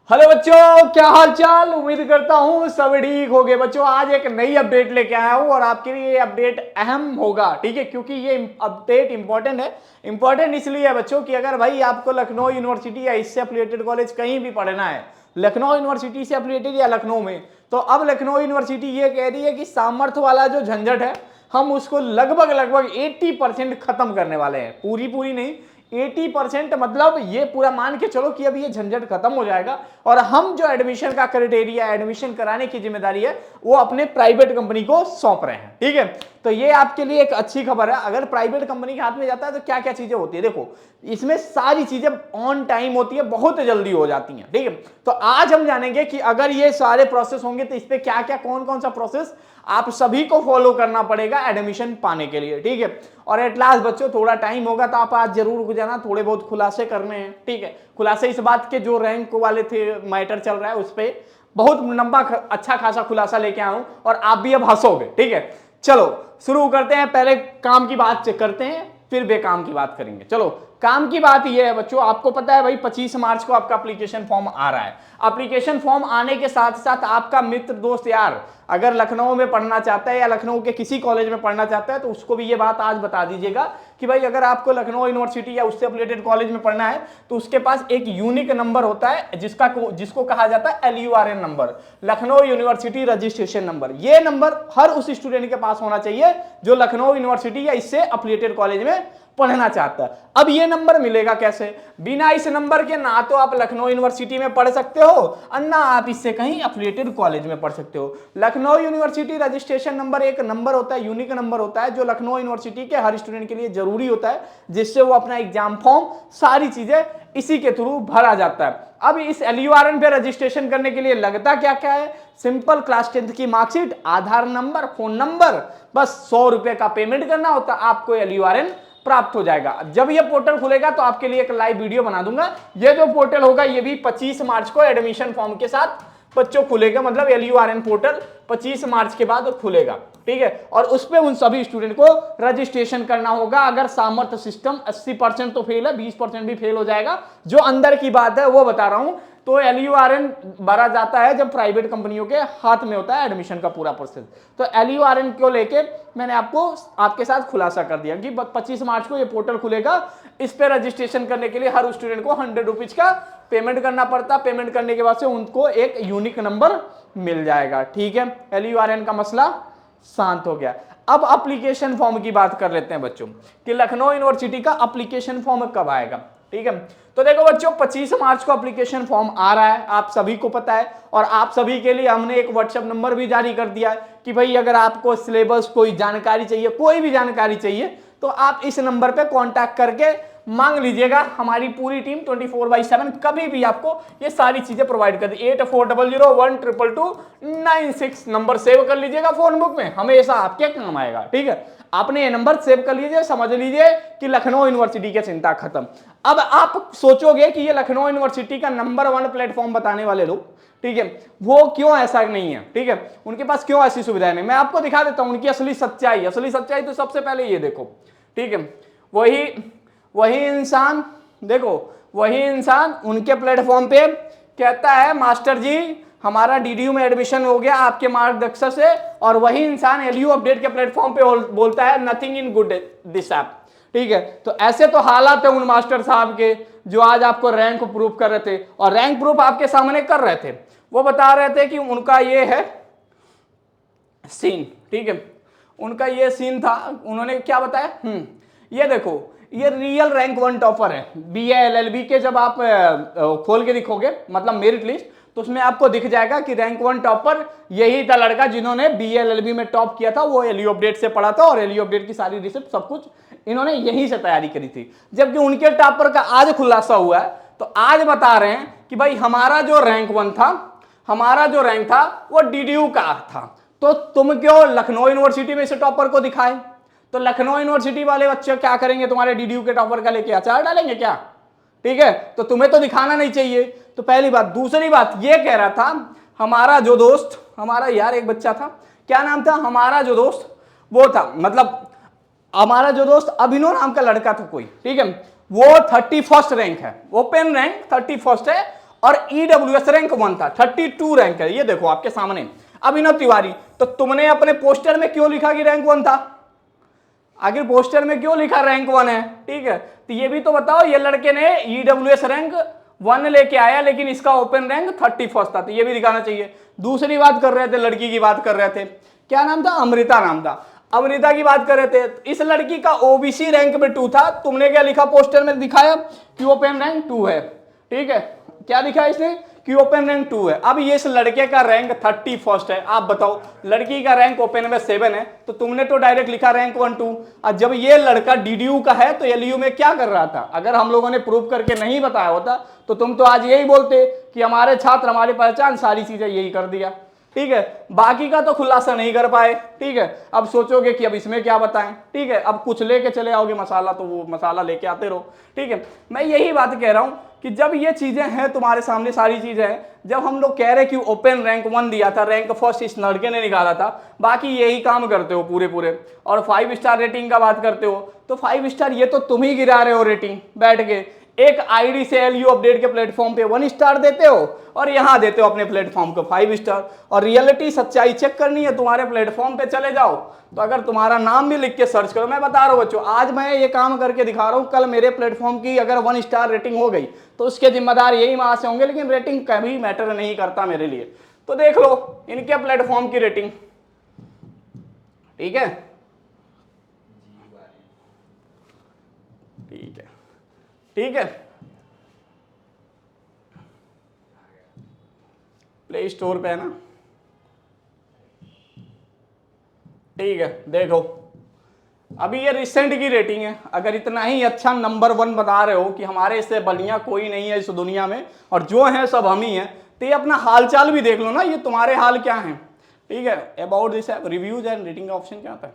Hello बच्चों, क्या हाल चाल। उम्मीद करता हूँ सब ठीक हो गए। बच्चों आज एक नई अपडेट लेके आया हूँ और आपके लिए ये अपडेट अहम होगा, ठीक है, क्योंकि ये अपडेट इंपॉर्टेंट है। इंपॉर्टेंट इसलिए है बच्चों कि अगर भाई आपको लखनऊ यूनिवर्सिटी या इससे एफिलिएटेड कॉलेज कहीं भी पढ़ना है, लखनऊ यूनिवर्सिटी से एफिलिएटेड या लखनऊ में, तो अब लखनऊ यूनिवर्सिटी ये कह रही है कि सामर्थ्य वाला जो झंझट है हम उसको लगभग लगभग 80% खत्म करने वाले हैं। पूरी पूरी नहीं, 80%, मतलब ये पूरा मान के चलो कि अब ये झंझट खत्म हो जाएगा और हम जो एडमिशन का क्राइटेरिया, एडमिशन कराने की जिम्मेदारी है वो अपने प्राइवेट कंपनी को सौंप रहे हैं, ठीक है। तो ये आपके लिए एक अच्छी खबर है। अगर प्राइवेट कंपनी के हाथ में जाता है तो क्या क्या चीजें होती है, देखो इसमें सारी चीजें ऑन टाइम होती है, बहुत जल्दी हो जाती हैं, ठीक है। तो आज हम जानेंगे कि अगर ये सारे प्रोसेस होंगे तो इस पे क्या क्या, कौन कौन सा प्रोसेस आप सभी को फॉलो करना पड़ेगा एडमिशन पाने के लिए, ठीक है। और एट लास्ट बच्चों थोड़ा टाइम होगा तो आप आज जरूर रुक जाना, थोड़े बहुत खुलासे करने हैं, ठीक है। खुलासे इस बात के जो रैंक वाले थे मैटर चल रहा है उस पर बहुत लंबा अच्छा खासा खुलासा लेके आऊं और आप भी अब हंसोगे, ठीक है। चलो शुरू करते हैं। पहले काम की बात चेक करते हैं, फिर बेकाम की बात करेंगे। चलो काम की बात यह है बच्चों, आपको पता है भाई 25 मार्च को आपका एप्लीकेशन फॉर्म आ रहा है। एप्लीकेशन फॉर्म आने के साथ साथ आपका मित्र दोस्त यार अगर लखनऊ में पढ़ना चाहता है या लखनऊ के किसी कॉलेज में पढ़ना चाहता है तो उसको भी ये बात आज बता दीजिएगा कि भाई अगर आपको लखनऊ यूनिवर्सिटी या उससे एफिलिएटेड कॉलेज में पढ़ना है तो उसके पास एक यूनिक नंबर होता है जिसको कहा जाता है LURN number, Lucknow university registration number. ये नंबर हर उस स्टूडेंट के पास होना चाहिए जो लखनऊ यूनिवर्सिटी या इससे एफिलिएटेड कॉलेज में पढ़ना चाहता है। अब ये नंबर मिलेगा कैसे? बिना इस नंबर के ना तो आप लखनऊ यूनिवर्सिटी में पढ़ सकते हो और ना आप इससे कहीं एफिलिएटेड कॉलेज में पढ़ सकते हो। लखनऊ यूनिवर्सिटी रजिस्ट्रेशन नंबर एक नंबर होता है, यूनिक नंबर होता है जो लखनऊ यूनिवर्सिटी के हर स्टूडेंट के लिए जरूरी होता है, जिससे वो अपना एग्जाम फॉर्म सारी चीजें इसी के थ्रू भरा जाता है। अब इस LURN पे रजिस्ट्रेशन करने के लिए लगता क्या क्या है? सिंपल क्लास 10th की मार्कशीट, आधार नंबर, फोन नंबर, बस 100 रुपए का पेमेंट करना होता है, आपको LURN प्राप्त हो जाएगा। जब ये पोर्टल खुलेगा तो आपके लिए एक लाइव वीडियो बना दूंगा। ये जो पोर्टल होगा ये भी 25 मार्च को एडमिशन फॉर्म के साथ बच्चों खुलेगा, मतलब LURN पोर्टल 25 मार्च के बाद खुलेगा, ठीक है। और उस पे उन सभी स्टूडेंट को रजिस्ट्रेशन करना होगा। अगर सामर्थ्य सिस्टम 80% तो फेल है, 20% भी फेल हो जाएगा, जो अंदर की बात है वो बता रहा हूं। तो LURN भरा जाता है जब प्राइवेट कंपनियों के हाथ में होता है एडमिशन का पूरा प्रोसेस। तो LURN को लेके मैंने आपके साथ खुलासा कर दिया कि 25 मार्च को ये पोर्टल खुलेगा। इस पे रजिस्ट्रेशन करने के लिए हर स्टूडेंट को 100 रुपीज का पेमेंट करना पड़ता। पेमेंट करने के बाद से उनको एक यूनिक नंबर मिल जाएगा, ठीक है। LURN का मसला शांत हो गया। अब एप्लीकेशन फॉर्म की बात कर लेते हैं बच्चों कि लखनऊ यूनिवर्सिटी का एप्लीकेशन फॉर्म कब आएगा, ठीक है। तो देखो बच्चों 25 मार्च को एप्लीकेशन फॉर्म आ रहा है, आप सभी को पता है। और आप सभी के लिए हमने एक व्हाट्सएप नंबर भी जारी कर दिया है कि भाई अगर आपको सिलेबस कोई जानकारी चाहिए, कोई भी जानकारी चाहिए तो आप इस नंबर पे कांटेक्ट करके मांग लीजिएगा। हमारी पूरी टीम 24/7 कभी भी आपको ये सारी चीजें प्रोवाइड कर दी। 8400122296 नंबर सेव कर लीजिएगा फोन बुक में, हमेशा आपके काम आएगा, ठीक है। आपने ये नंबर सेव कर लीजिए, समझ लीजिए कि लखनऊ यूनिवर्सिटी की चिंता खत्म। अब आप सोचोगे कि ये लखनऊ यूनिवर्सिटी का नंबर 1 प्लेटफॉर्म बताने वाले लोग, ठीक है, वो क्यों ऐसा नहीं है, ठीक है, उनके पास क्यों ऐसी सुविधाएं नहीं। मैं आपको दिखा देता हूं उनकी असली सच्चाई। असली सच्चाई तो सबसे पहले ये देखो, ठीक है। वही इंसान, देखो वही इंसान उनके प्लेटफॉर्म पे कहता है मास्टर जी हमारा DDU में एडमिशन हो गया आपके मार्गदर्शन से, और वही इंसान LU अपडेट के प्लेटफॉर्म पे बोलता है nothing in good this app, ठीक है। तो ऐसे तो हालात है उन मास्टर साहब के जो आज आपको रैंक प्रूफ कर रहे थे, और रैंक प्रूफ आपके सामने कर रहे थे। वो बता रहे थे कि उनका ये है सीन, ठीक है, उनका ये सीन था। उन्होंने क्या बताया, ये देखो ये रियल रैंक 1 टॉपर है। BA LLB के जब आप खोल के दिखोगे, मतलब मेरिट लिस्ट, तो उसमें आपको दिख जाएगा कि रैंक 1 टॉपर यही था लड़का जिन्होंने BA LLB में टॉप किया था। वो LU अपडेट से पढ़ा था और LU अपडेट की सारी रिसिप्ट सब कुछ इन्होंने यहीं से तैयारी करी थी। जबकि उनके टॉपर का आज खुलासा हुआ है, तो आज बता रहे हैं कि भाई हमारा जो रैंक 1 था, हमारा जो रैंक था वो DDU का था। तो तुम क्यों लखनऊ यूनिवर्सिटी में से टॉपर को दिखाए? तो लखनऊ यूनिवर्सिटी वाले बच्चे क्या करेंगे, तुम्हारे DDU के टॉपर का लेके अचार डालेंगे क्या, ठीक है। तो तुम्हें तो दिखाना नहीं चाहिए, तो पहली बात। दूसरी बात ये कह रहा था हमारा जो दोस्त, हमारा यार एक बच्चा था, क्या नाम था, हमारा जो दोस्त वो था, मतलब हमारा जो दोस्त अभिनव नाम का लड़का था कोई, ठीक है, वो 31st रैंक है, ओपन रैंक 31st है। और ईडब्ल्यूएस रैंक 1 था, 32 रैंक है, ये देखो आपके सामने। अभिनव तिवारी, तो तुमने अपने पोस्टर में क्यों लिखा कि रैंक 1 था? आखिर पोस्टर में क्यों लिखा रैंक 1 है? ठीक है, तो ये भी तो बताओ, ये लड़के ने ईडब्ल्यूएस रैंक 1 लेके आया लेकिन इसका ओपन रैंक 31 था, तो ये भी दिखाना चाहिए। दूसरी बात कर रहे थे, लड़की की बात कर रहे थे, क्या नाम था? अमृता नाम था। अमृता की बात कर रहे थे, इस लड़की का ओबीसी रैंक में 2 था, तुमने क्या लिखा पोस्टर में दिखाया कि ओपन रैंक 2 है। ठीक है, क्या लिखा है इसने कि ओपन रैंक 2 है। अब ये इस लड़के का रैंक 31 है, आप बताओ, लड़की का रैंक ओपन में 7 है, तो तुमने तो डायरेक्ट लिखा रैंक 1 2। और जब ये लड़का डीडीयू का है तो एलयू में क्या कर रहा था? अगर हम लोगों ने प्रूव करके नहीं बताया होता तो तुम तो आज यही बोलते कि हमारे छात्र, हमारी पहचान, सारी चीजें यही कर दिया। ठीक है, बाकी का तो खुलासा नहीं कर पाए। ठीक है, अब सोचोगे कि अब इसमें क्या बताएं। ठीक है, अब कुछ लेके चले आओगे मसाला, तो वो मसाला लेके आते रहो। ठीक है, मैं यही बात कह रहा हूं कि जब ये चीजें हैं तुम्हारे सामने, सारी चीजें हैं, जब हम लोग कह रहे कि ओपन रैंक 1 दिया था, रैंक फर्स्ट इस लड़के ने निकाला था, बाकी यही काम करते हो पूरे पूरे, और 5 स्टार रेटिंग का बात करते हो, तो 5 स्टार ये तो तुम ही गिरा रहे हो रेटिंग बैठ के। एक आईडी से एलयू अपडेट के प्लेटफॉर्म पे 1 स्टार देते हो और यहां देते हो अपने प्लेटफॉर्म को 5 स्टार। और रियलिटी, सच्चाई चेक करनी है, तुम्हारे प्लेटफॉर्म पे चले जाओ, तो अगर तुम्हारा नाम भी लिख के सर्च करो, मैं बता रहा हूं बच्चों, आज मैं ये काम करके दिखा रहा हूं, कल मेरे प्लेटफॉर्म की अगर 1 स्टार रेटिंग हो गई तो उसके जिम्मेदार यही वहां से होंगे, लेकिन रेटिंग कभी मैटर नहीं करता मेरे लिए। तो देख लो इनके प्लेटफॉर्म की रेटिंग। ठीक है, ठीक है, ठीक है, प्ले स्टोर पे है ना। ठीक है, देखो अभी ये रिसेंट की रेटिंग है। अगर इतना ही अच्छा नंबर 1 बता रहे हो कि हमारे इससे बढ़िया कोई नहीं है इस दुनिया में और जो है सब हम ही हैं, तो ये अपना हालचाल भी देख लो ना, ये तुम्हारे हाल क्या हैं। ठीक है, about this app reviews and rating का ऑप्शन क्या आता है?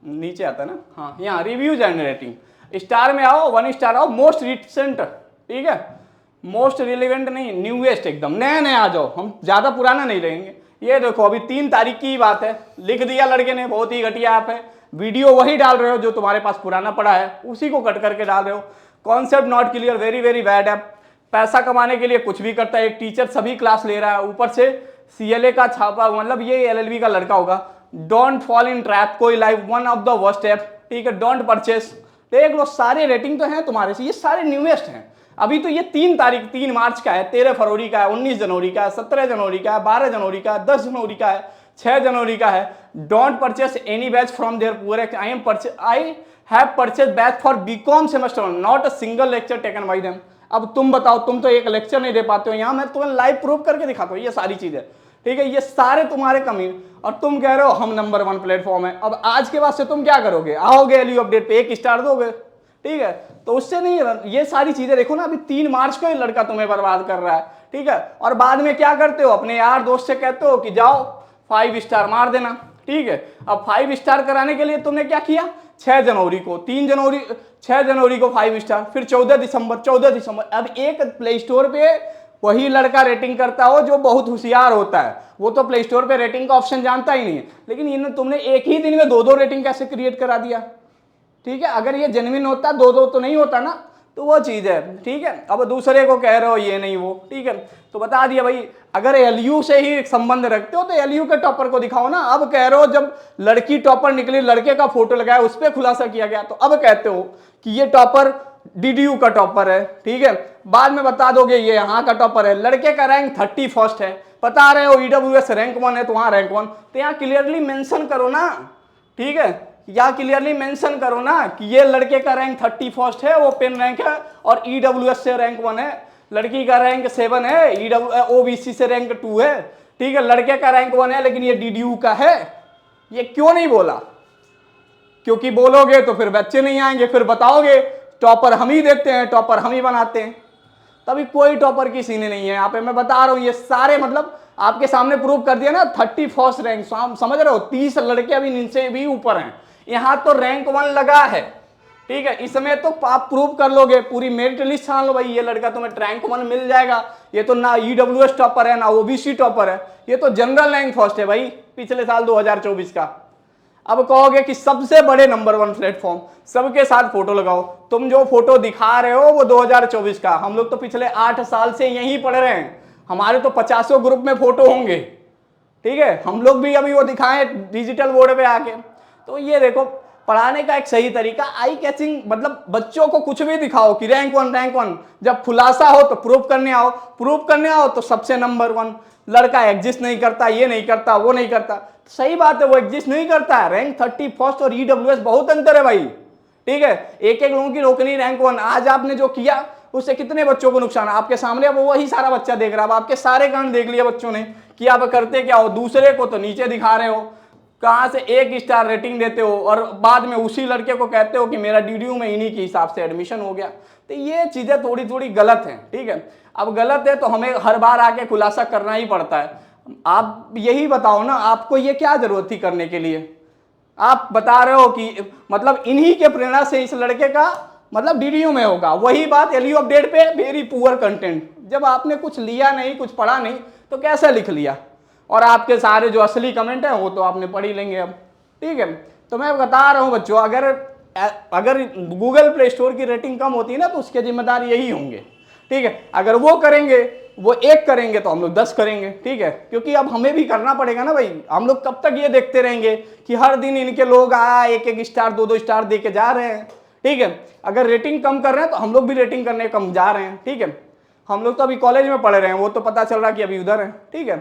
नीचे आता है ना, हाँ, यहाँ रिव्यूज एंड रेटिंग, स्टार में आओ, 1 स्टार आओ, मोस्ट रिसेंट। ठीक है, मोस्ट रिलेवेंट नहीं, न्यूएस्ट, एकदम नया नया आ जाओ, हम ज्यादा पुराना नहीं रहेंगे। ये देखो अभी 3 तारीख की बात है, लिख दिया लड़के ने, बहुत ही घटिया ऐप है। वीडियो वही डाल रहे हो जो तुम्हारे पास पुराना पड़ा है, उसी को कट करके डाल रहे हो। Concept not clear, very very bad app. पैसा कमाने के लिए कुछ भी करता है, एक टीचर सभी क्लास ले रहा है, ऊपर से सीएलए का छापा, मतलब ये एलएलबी का लड़का होगा। डोंट फॉल इन ट्रैप, कोई live, one of the worst app. ठीक है, डोंट परचेस। देख लो सारे रेटिंग तो हैं तुम्हारे से, ये सारे न्यूएस्ट हैं। अभी तो ये 3 तारीख, 3 मार्च का है, 13 फरवरी का है, 19 जनवरी का है, 17 जनवरी का है, 12 जनवरी का है, 10 जनवरी का है, 6 जनवरी का है। Don't purchase any batch from there पूरे, I have purchase batch for BCom semester, not a single lecture taken by them. अब तुम बताओ, तुम तो एक लेक्चर नहीं दे पाते हो, यहाँ मैं तुम्हें लाइव प्रूफ करके दिखाता हूँ ये सारी चीजें। ठीक है, ये सारे तुम्हारे कमी, और तुम कह रहे हो हम नंबर 1 प्लेटफॉर्म है। अब आज के बाद से तुम क्या करोगे? आओगे एलयू अपडेट पे 1 स्टार दोगे। ठीक है, तो उससे नहीं, ये सारी चीजें देखो ना, अभी 3 मार्च को ये लड़का तुम्हें बर्बाद कर रहा है। ठीक है, और बाद में क्या करते हो, अपने यार दोस्त से कहते हो कि जाओ 5 स्टार मार देना। ठीक है, अब 5 स्टार कराने के लिए तुमने क्या किया? 6 जनवरी को, 6 जनवरी को 5 स्टार, फिर 14 दिसंबर। अब एक प्ले स्टोर पे वही लड़का रेटिंग करता हो जो बहुत होशियार होता है, वो तो प्ले स्टोर पे रेटिंग का ऑप्शन जानता ही नहीं है, लेकिन तुमने एक ही दिन में 2-2 रेटिंग कैसे क्रिएट करा दिया? ठीक है, अगर ये जेन्युइन होता 2-2 तो नहीं होता ना, तो वो चीज है। ठीक है, अब दूसरे को कह रहे हो ये नहीं वो। ठीक है, तो बता दिया भाई, अगर एलयू से ही संबंध रखते हो तो एलयू के टॉपर को दिखाओ ना। अब कह रहे हो जब लड़की टॉपर निकली, लड़के का फोटो लगाया, उस पर खुलासा किया गया, तो अब कहते हो कि ये टॉपर डीडीयू का टॉपर है। ठीक है, बाद में बता दोगे ये यहाँ का टॉपर है, लड़के का रैंक 31 है, बता रहे हो ईडब्ल्यूएस रैंक 1 है तो वहां रैंक 1, तो यहाँ क्लियरली मेंशन करो ना। ठीक है, या क्लियरली मेंशन करो ना कि ये लड़के का रैंक 31 है, वो पेन रैंक है, और ईडब्ल्यूएस से रैंक 1 है, लड़की का रैंक 7 है, ओबीसी से रैंक 2 है। ठीक है, लड़के का रैंक 1 है लेकिन ये डीडीयू का है। ये क्यों नहीं बोला? क्योंकि बोलोगे तो फिर बच्चे नहीं आएंगे, फिर बताओगे टॉपर हम ही देते हैं, टॉपर हम ही बनाते हैं। तभी कोई टॉपर की सीने नहीं है यहाँ पे, मैं बता रहा हूँ। ये सारे मतलब आपके सामने प्रूव कर दिया ना, 31 रैंक, समझ रहे हो? 30 लड़के अभी इनसे भी ऊपर हैं, यहाँ तो रैंक 1 लगा है। ठीक है, इसमें तो आप प्रूव कर लोगे, पूरी मेरिट लिस्ट छान लो भाई, ये लड़का तुम्हें रैंक 1 मिल जाएगा। ये तो ना ईडब्ल्यूएस टॉपर है, ना ओबीसी टॉपर है, ये तो जनरल रैंक फर्स्ट है भाई, पिछले साल 2024 का। अब कहोगे कि सबसे बड़े नंबर 1 प्लेटफॉर्म, सबके साथ फोटो लगाओ। तुम जो फोटो दिखा रहे हो वो 2024 का, हम लोग तो पिछले 8 साल से यहीं पढ़ रहे हैं, हमारे तो 50 ग्रुप में फोटो होंगे, ठीक है, हम लोग भी अभी वो दिखाएं डिजिटल बोर्ड पे आके। तो ये देखो पढ़ाने का एक सही तरीका, आई कैचिंग, मतलब बच्चों को कुछ भी दिखाओ कि रैंक 1, जब खुलासा हो तो प्रूफ करने आओ तो सबसे नंबर 1। लड़का एग्जिस्ट नहीं करता, ये नहीं करता, वो नहीं करता, सही बात है, वो एग्जिस्ट नहीं करता है। रैंक 31 और ईडब्ल्यूएस बहुत अंतर है भाई, ठीक है, एक एक लोगों की रोकनी रैंक 1। आज आपने जो किया उससे कितने बच्चों को नुकसान, आपके सामने अब वही सारा बच्चा देख रहा है, अब आपके सारे कांड देख लिया बच्चों ने कि आप करते क्या हो, दूसरे को तो नीचे दिखा रहे हो, कहां से 1 स्टार रेटिंग देते हो और बाद में उसी लड़के को कहते हो कि मेरा डीडीयू में इन्हीं के हिसाब से एडमिशन हो गया। तो ये चीजें थोड़ी थोड़ी गलत हैं, ठीक है। अब गलत है तो हमें हर बार आके खुलासा करना ही पड़ता है। आप यही बताओ ना, आपको ये क्या जरूरत थी करने के लिए? आप बता रहे हो कि मतलब इन्हीं के प्रेरणा से इस लड़के का मतलब डीडीयू में होगा। वही बात एलयू अपडेट पे, वेरी पुअर कंटेंट। जब आपने कुछ लिया नहीं, कुछ पढ़ा नहीं, तो कैसे लिख लिया? और आपके सारे जो असली कमेंट है वो तो आपने पढ़ ही लेंगे अब, ठीक है। तो मैं बता रहा हूं बच्चों, अगर गूगल प्ले स्टोर की रेटिंग कम होती है ना तो उसके जिम्मेदार यही होंगे, ठीक है। अगर वो करेंगे, वो 1 करेंगे तो हम लोग 10 करेंगे, ठीक है, क्योंकि अब हमें भी करना पड़ेगा ना भाई। हम लोग कब तक ये देखते रहेंगे कि हर दिन इनके लोग 1-1 स्टार 2-2 स्टार दे के जा रहे हैं, ठीक है। अगर रेटिंग कम कर रहे हैं तो हम लोग भी रेटिंग करने कम जा रहे हैं, ठीक है। हम लोग तो अभी कॉलेज में पढ़ रहे हैं, वो तो पता चल रहा कि अभी उधर है, ठीक है।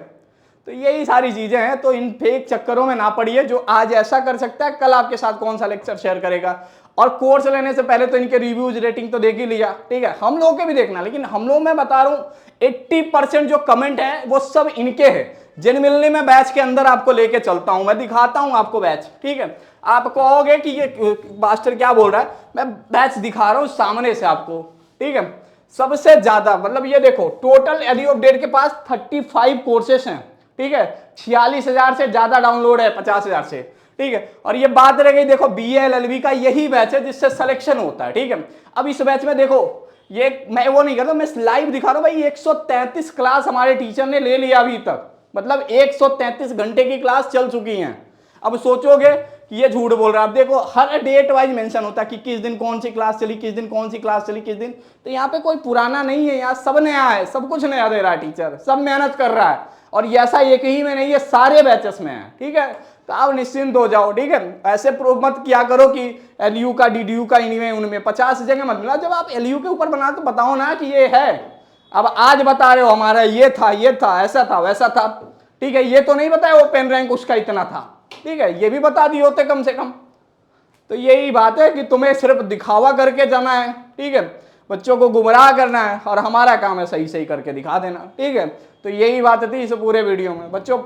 तो यही सारी चीजें हैं, तो इन फेक चक्करों में ना पड़िए। जो आज ऐसा कर सकता है कल आपके साथ कौन सा लेक्चर शेयर करेगा। और कोर्स लेने से पहले तो इनके रिव्यूज रेटिंग तो देख ही लिया, ठीक है, हम लोगों के भी देखना। लेकिन हम लोग, मैं बता रहा हूं 80% जो कमेंट है वो सब इनके हैं। जिन मिलने में बैच के अंदर आपको लेके चलता हूं, मैं दिखाता हूं आपको बैच, ठीक है। आप कहोगे कि ये मास्टर क्या बोल रहा है, मैं बैच दिखा रहा हूं सामने से आपको, ठीक है। सबसे ज्यादा मतलब ये देखो, टोटल एलयू अपडेट के पास 35 कोर्सेस हैं, ठीक है। 46,000 से ज्यादा डाउनलोड है 50,000 से, ठीक है। और ये बात रह गई, देखो बीए एलएलबी का यही बैच है जिससे सिलेक्शन होता है, ठीक है। अब इस बैच में देखो, ये मैं वो नहीं कर रहा, मैं लाइव दिखा रहा हूं भाई। 133 क्लास हमारे टीचर ने ले लिया अभी तक, मतलब 133 घंटे की क्लास चल चुकी है। अब सोचोगे कि ये झूठ बोल रहा है। अब देखो हर डेट वाइज मेंशन होता है कि किस दिन कौन सी क्लास चली, किस दिन कौन सी क्लास चली, किस दिन। तो यहाँ पे कोई पुराना नहीं है, यहाँ सब नया है, सब कुछ नया दे रहा है टीचर, सब मेहनत कर रहा है। और ये ऐसा एक ही में नहीं है, सारे बैचेस में है, ठीक है। तो आप निश्चिंत हो जाओ, ठीक है। ऐसे प्रूव मत किया करो कि एलयू का डीडीयू का इनमें उनमें 50 जगह मत मिला। जब आप एलयू के ऊपर बना तो बताओ ना कि ये है। अब आज बता रहे हो हमारा ये था, ऐसा था, वैसा था, ठीक है। ये तो नहीं बताया ओपन रैंक उसका इतना था, ठीक है, ये भी बता दिए होते कम से कम। तो यही बात है कि तुम्हें सिर्फ दिखावा करके जाना है, ठीक है, बच्चों को गुमराह करना है, और हमारा काम है सही सही करके दिखा देना, ठीक है। तो यही बात थी इस पूरे वीडियो में बच्चों।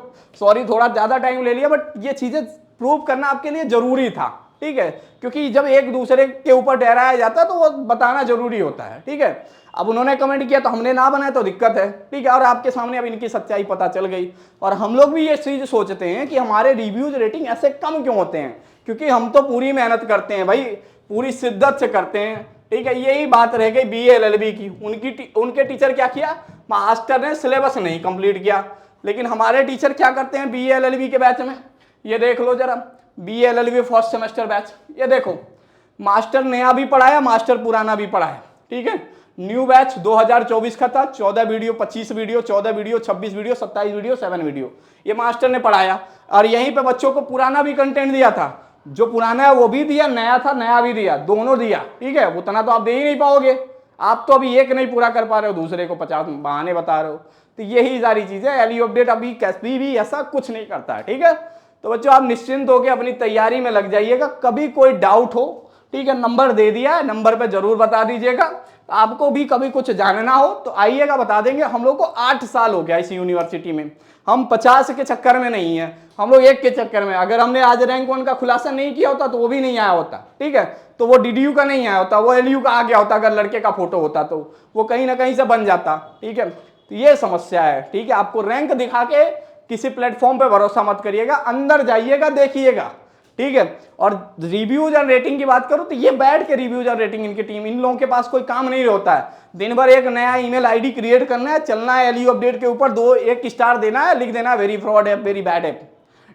सॉरी थोड़ा ज्यादा टाइम ले लिया, बट ये चीजें प्रूव करना आपके लिए जरूरी था, ठीक है, क्योंकि जब एक दूसरे के ऊपर ठहराया जाता है तो वो बताना जरूरी होता है, ठीक है। अब उन्होंने कमेंट किया तो हमने ना बनाया तो दिक्कत है, ठीक है। और आपके सामने अब इनकी सच्चाई पता चल गई। और हम लोग भी ये चीज सोचते हैं कि हमारे रिव्यूज रेटिंग ऐसे कम क्यों होते हैं, क्योंकि हम तो पूरी मेहनत करते हैं भाई, पूरी शिद्दत से करते हैं, ठीक है। यही बात रह गई बीए एलएलबी की। उनके टीचर क्या किया, मास्टर ने सिलेबस नहीं कंप्लीट किया। लेकिन हमारे टीचर क्या करते हैं बीए एलएलबी के बैच में, ये देख लो जरा, BA LLB first semester batch, ये देखो, मास्टर नया भी पढ़ाया, मास्टर पुराना भी पढ़ाया, ठीक है। न्यू बैच 2024 का था, 14 video, 25 video, 14 video, 26 video, 27 video, 7 video, ये मास्टर ने पढ़ाया। और यहीं पे बच्चों को पुराना भी कंटेंट दिया था, जो पुराना है वो भी दिया, नया था नया भी दिया, दोनों दिया, ठीक है। उतना तो आप दे ही नहीं पाओगे, आप तो अभी एक नहीं पूरा कर पा रहे हो, दूसरे को 50 बहाने बता रहे हो। तो यही सारी चीजें, एलयू अपडेट अभी कैसे भी ऐसा कुछ नहीं करता है, ठीक है। तो बच्चों आप निश्चिंत होकर अपनी तैयारी में लग जाइएगा। कभी कोई डाउट हो, ठीक है, नंबर दे दिया है, नंबर पे जरूर बता दीजिएगा। आपको भी कभी कुछ जानना हो तो आइएगा, बता देंगे। हम लोग को 8 साल हो गया इस यूनिवर्सिटी में, हम 50 के चक्कर में नहीं है, हम लोग 1 के चक्कर में। अगर हमने आज रैंक 1 का खुलासा नहीं किया होता तो वो भी नहीं आया होता, ठीक है। तो वो डीडीयू का नहीं आया होता, वो एलयू का आ गया होता। अगर लड़के का फोटो होता तो वो कहीं ना कहीं से बन जाता, ठीक है। तो ये समस्या है, ठीक है। आपको रैंक दिखा के किसी प्लेटफॉर्म पे भरोसा मत करिएगा, अंदर जाइएगा, देखिएगा, ठीक है। और रिव्यूज और रेटिंग की बात करूं तो ये बैठ के रिव्यूज और रेटिंग इनकी टीम, इन लोगों के पास कोई काम नहीं होता है। दिन भर एक नया ईमेल आईडी क्रिएट करना है, चलना है एलयू अपडेट के ऊपर, 1 स्टार देना है, लिख देना very fraud app, very bad app,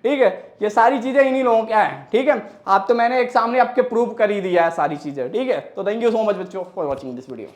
ठीक है, ये सारी चीजें इन्हीं लोगों क्या है, ठीक है। आप तो मैंने एक सामने आपके प्रूव कर ही दिया है सारी चीजें, ठीक है। तो थैंक यू सो मच बच्चों फॉर वॉचिंग दिस वीडियो।